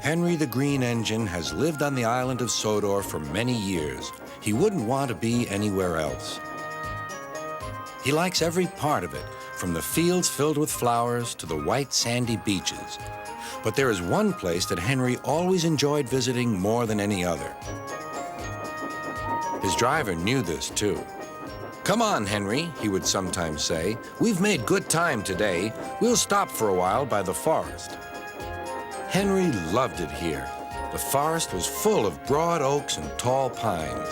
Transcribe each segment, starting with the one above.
Henry the Green Engine has lived on the island of Sodor for many years. He wouldn't want to be anywhere else. He likes every part of it, from the fields filled with flowers to the white sandy beaches. But there is one place that Henry always enjoyed visiting more than any other. His driver knew this too. "Come on, Henry," he would sometimes say. "We've made good time today. We'll stop for a while by the forest." Henry loved it here. The forest was full of broad oaks and tall pines.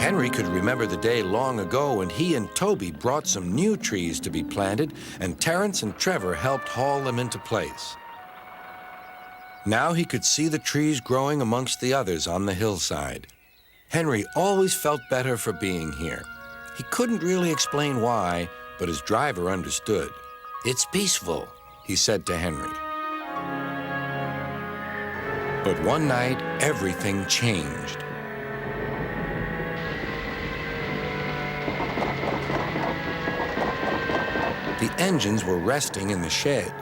Henry could remember the day long ago when he and Toby brought some new trees to be planted, and Terence and Trevor helped haul them into place. Now he could see the trees growing amongst the others on the hillside. Henry always felt better for being here. He couldn't really explain why, but his driver understood. "It's peaceful," he said to Henry. But one night, everything changed. The engines were resting in the shed.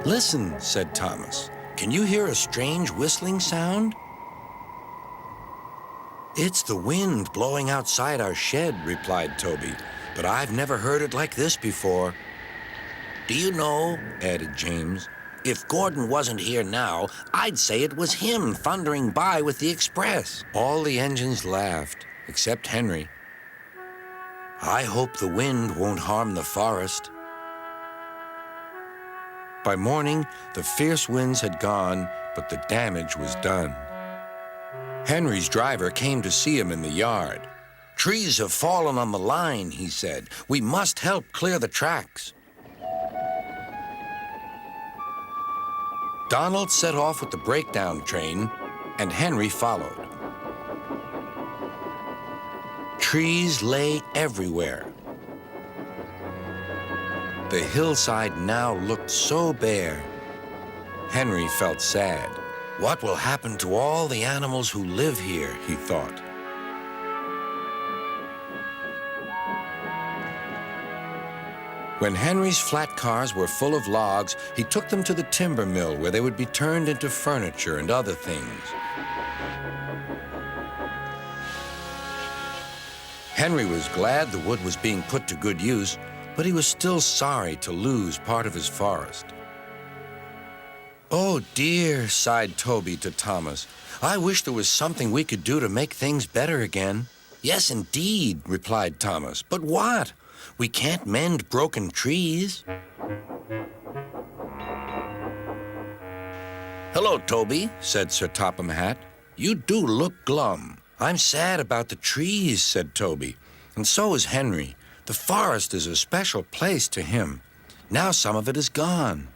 "Listen," said Thomas. "Can you hear a strange whistling sound?" "It's the wind blowing outside our shed," replied Toby, "but I've never heard it like this before." "Do you know," added James, "if Gordon wasn't here now, I'd say it was him thundering by with the express." All the engines laughed, except Henry. "I hope the wind won't harm the forest." By morning, the fierce winds had gone, but the damage was done. Henry's driver came to see him in the yard. "Trees have fallen on the line," he said. "We must help clear the tracks." Donald set off with the breakdown train, and Henry followed. Trees lay everywhere. The hillside now looked so bare. Henry felt sad. "What will happen to all the animals who live here?" he thought. When Henry's flat cars were full of logs, he took them to the timber mill where they would be turned into furniture and other things. Henry was glad the wood was being put to good use, but he was still sorry to lose part of his forest. "Oh dear," sighed Toby to Thomas. "I wish there was something we could do to make things better again." "Yes, indeed," replied Thomas. "But what? We can't mend broken trees." "Hello, Toby," said Sir Topham Hatt. "You do look glum." "I'm sad about the trees," said Toby. "And so is Henry. The forest is a special place to him. Now some of it is gone."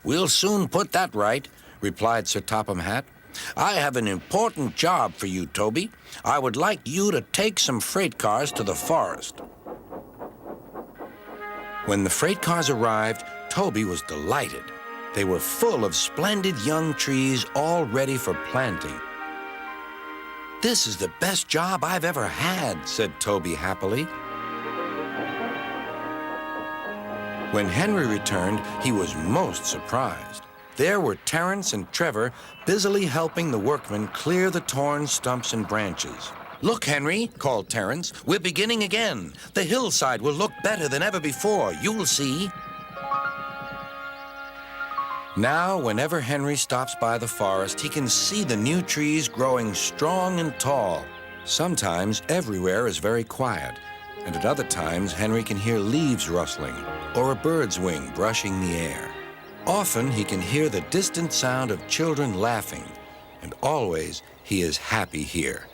"We'll soon put that right," replied Sir Topham Hatt. "I have an important job for you, Toby. I would like you to take some freight cars to the forest." When the freight cars arrived, Toby was delighted. They were full of splendid young trees all ready for planting. "This is the best job I've ever had," said Toby happily. When Henry returned, he was most surprised. There were Terence and Trevor busily helping the workmen clear the torn stumps and branches. "Look, Henry," called Terence, "we're beginning again. The hillside will look better than ever before. You'll see." Now, whenever Henry stops by the forest, he can see the new trees growing strong and tall. Sometimes everywhere is very quiet, and at other times Henry can hear leaves rustling or a bird's wing brushing the air. Often he can hear the distant sound of children laughing, and always he is happy here.